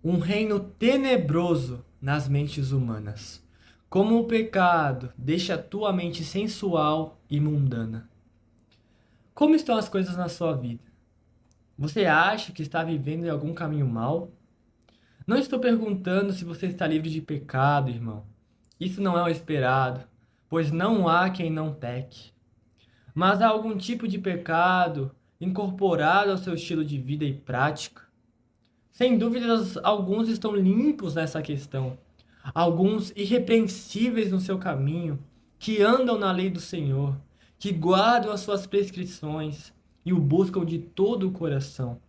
um reino tenebroso nas mentes humanas. Como o pecado deixa tua mente sensual e mundana. Como estão as coisas na sua vida? Você acha que está vivendo em algum caminho mau? Não estou perguntando se você está livre de pecado, irmão. Isso não é o esperado, pois não há quem não peque. Mas há algum tipo de pecado incorporado ao seu estilo de vida e prática? Sem dúvidas, alguns estão limpos nessa questão, alguns irrepreensíveis no seu caminho, que andam na lei do Senhor, que guardam as suas prescrições e o buscam de todo o coração,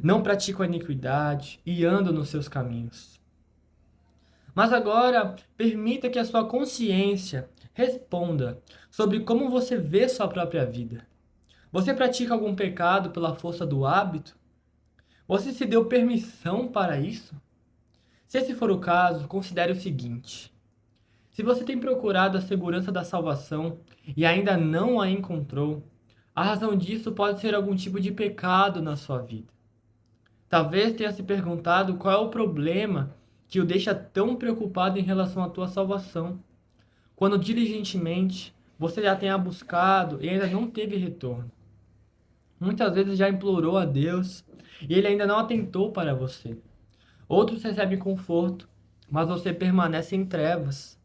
não praticam a iniquidade e andam nos seus caminhos. Mas agora, permita que a sua consciência responda sobre como você vê sua própria vida. Você pratica algum pecado pela força do hábito? Você se deu permissão para isso? Se esse for o caso, considere o seguinte: se você tem procurado a segurança da salvação e ainda não a encontrou, a razão disso pode ser algum tipo de pecado na sua vida. Talvez tenha se perguntado qual é o problema que o deixa tão preocupado em relação à tua salvação, quando diligentemente você já tenha buscado e ainda não teve retorno. Muitas vezes já implorou a Deus e ele ainda não atentou para você. Outros recebem conforto, mas você permanece em trevas.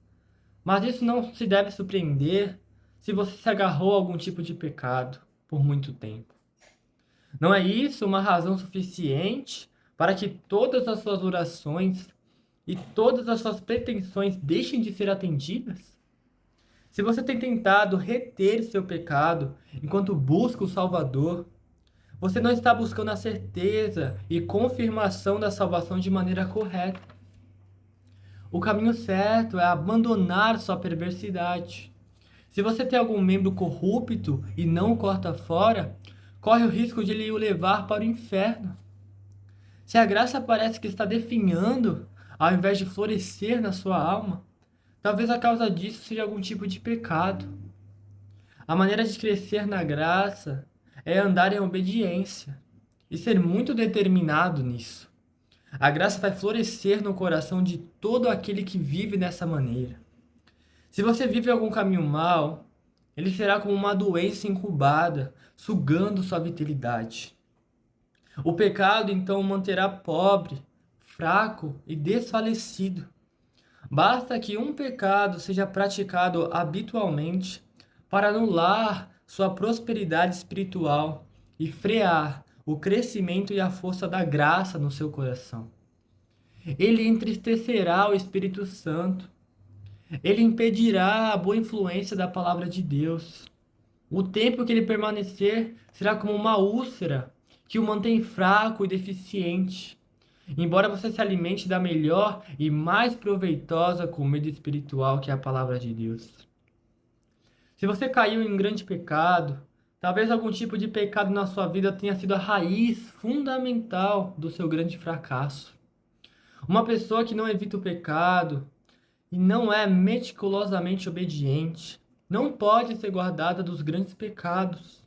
Mas isso não se deve surpreender se você se agarrou a algum tipo de pecado por muito tempo. Não é isso uma razão suficiente para que todas as suas orações e todas as suas pretensões deixem de ser atendidas? Se você tem tentado reter seu pecado enquanto busca o Salvador, você não está buscando a certeza e confirmação da salvação de maneira correta. O caminho certo é abandonar sua perversidade. Se você tem algum membro corrupto e não o corta fora, corre o risco de ele o levar para o inferno. Se a graça parece que está definhando, ao invés de florescer na sua alma, talvez a causa disso seja algum tipo de pecado. A maneira de crescer na graça é andar em obediência e ser muito determinado nisso. A graça vai florescer no coração de todo aquele que vive dessa maneira. Se você vive algum caminho mau, ele será como uma doença incubada, sugando sua vitalidade. O pecado então o manterá pobre, fraco e desfalecido. Basta que um pecado seja praticado habitualmente para anular sua prosperidade espiritual e frear o crescimento e a força da graça no seu coração. Ele entristecerá o Espírito Santo. Ele impedirá a boa influência da palavra de Deus. O tempo que ele permanecer será como uma úlcera que o mantém fraco e deficiente. Embora você se alimente da melhor e mais proveitosa comida espiritual que é a palavra de Deus. Se você caiu em um grande pecado, talvez algum tipo de pecado na sua vida tenha sido a raiz fundamental do seu grande fracasso. Uma pessoa que não evita o pecado e não é meticulosamente obediente, não pode ser guardada dos grandes pecados.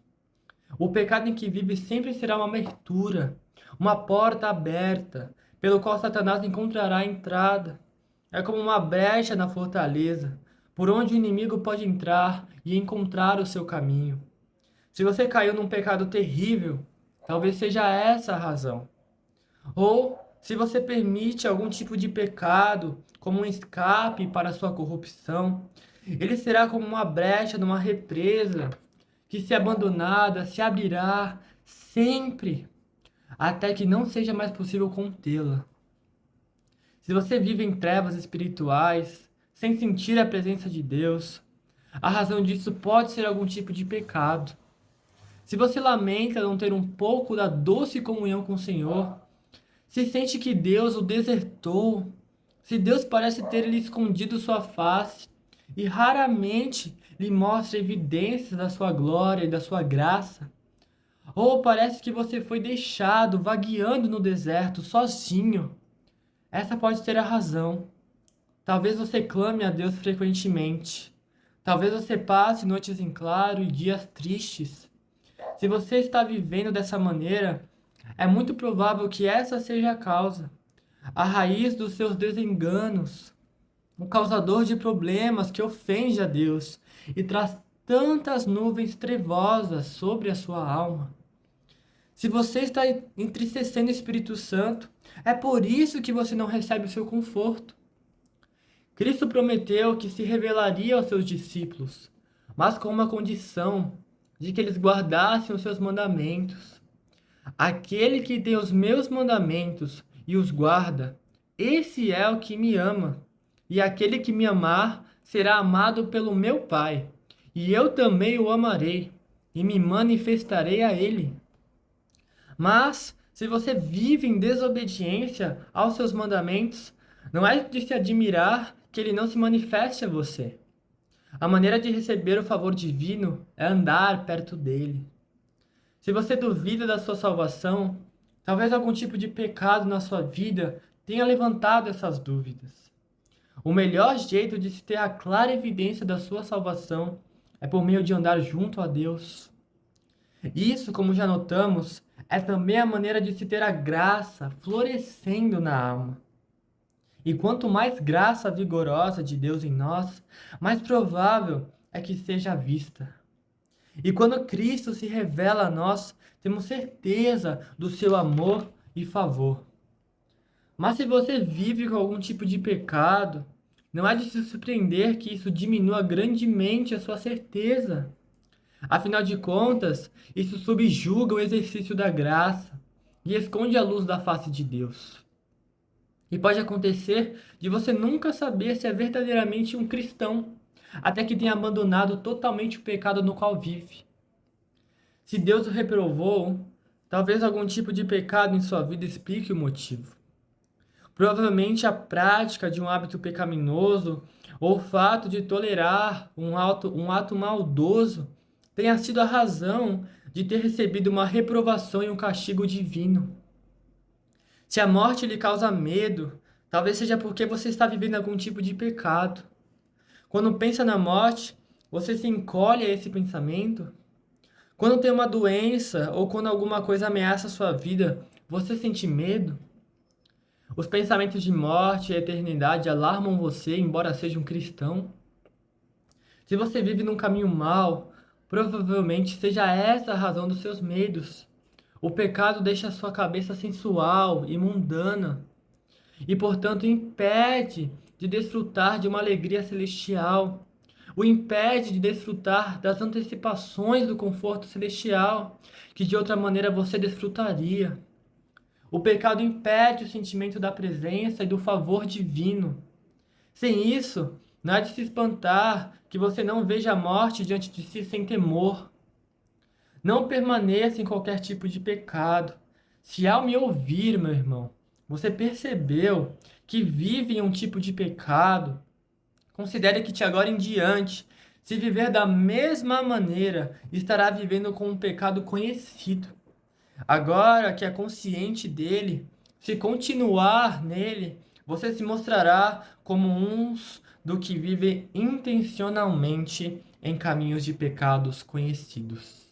O pecado em que vive sempre será uma abertura, uma porta aberta, pelo qual Satanás encontrará a entrada. É como uma brecha na fortaleza, por onde o inimigo pode entrar e encontrar o seu caminho. Se você caiu num pecado terrível, talvez seja essa a razão. Ou se você permite algum tipo de pecado como um escape para a sua corrupção, ele será como uma brecha numa represa que, se abandonada, se abrirá sempre até que não seja mais possível contê-la. Se você vive em trevas espirituais, sem sentir a presença de Deus, a razão disso pode ser algum tipo de pecado. Se você lamenta não ter um pouco da doce comunhão com o Senhor, se sente que Deus o desertou, se Deus parece ter lhe escondido sua face e raramente lhe mostra evidências da sua glória e da sua graça, ou parece que você foi deixado vagueando no deserto sozinho, essa pode ser a razão. Talvez você clame a Deus frequentemente. Talvez você passe noites em claro e dias tristes. Se você está vivendo dessa maneira, é muito provável que essa seja a causa. a raiz dos seus desenganos, o causador de problemas que ofende a Deus e traz tantas nuvens trevosas sobre a sua alma. Se você está entristecendo o Espírito Santo, é por isso que você não recebe o seu conforto. Cristo prometeu que se revelaria aos seus discípulos, mas com uma condição de que eles guardassem os seus mandamentos. Aquele que tem os meus mandamentos e os guarda, esse é o que me ama. E aquele que me amar será amado pelo meu Pai, e eu também o amarei e me manifestarei a ele. Mas, se você vive em desobediência aos seus mandamentos, não é de se admirar que ele não se manifeste a você. A maneira de receber o favor divino é andar perto dele. Se você duvida da sua salvação, talvez algum tipo de pecado na sua vida tenha levantado essas dúvidas. O melhor jeito de se ter a clara evidência da sua salvação é por meio de andar junto a Deus. Isso, como já notamos, é também a maneira de se ter a graça florescendo na alma. E quanto mais graça vigorosa de Deus em nós, mais provável é que seja vista. E quando Cristo se revela a nós, temos certeza do seu amor e favor. Mas se você vive com algum tipo de pecado, não é de se surpreender que isso diminua grandemente a sua certeza. Afinal de contas, isso subjuga o exercício da graça e esconde a luz da face de Deus. E pode acontecer de você nunca saber se é verdadeiramente um cristão, até que tenha abandonado totalmente o pecado no qual vive. Se Deus o reprovou, talvez algum tipo de pecado em sua vida explique o motivo. Provavelmente a prática de um hábito pecaminoso ou o fato de tolerar um ato maldoso tenha sido a razão de ter recebido uma reprovação e um castigo divino. Se a morte lhe causa medo, talvez seja porque você está vivendo algum tipo de pecado. Quando pensa na morte, você se encolhe a esse pensamento? Quando tem uma doença ou quando alguma coisa ameaça a sua vida, você sente medo? Os pensamentos de morte e eternidade alarmam você, embora seja um cristão? Se você vive num caminho mau, provavelmente seja essa a razão dos seus medos. O pecado deixa a sua cabeça sensual e mundana, e portanto impede de desfrutar de uma alegria celestial. O impede de desfrutar das antecipações do conforto celestial, que de outra maneira você desfrutaria. O pecado impede o sentimento da presença e do favor divino. Sem isso, não há de se espantar que você não veja a morte diante de si sem temor. Não permaneça em qualquer tipo de pecado. Se ao me ouvir, meu irmão, você percebeu que vive em um tipo de pecado, considere que de agora em diante, se viver da mesma maneira, estará vivendo com um pecado conhecido. Agora que é consciente dele, se continuar nele, você se mostrará como uns do que vivem intencionalmente em caminhos de pecados conhecidos.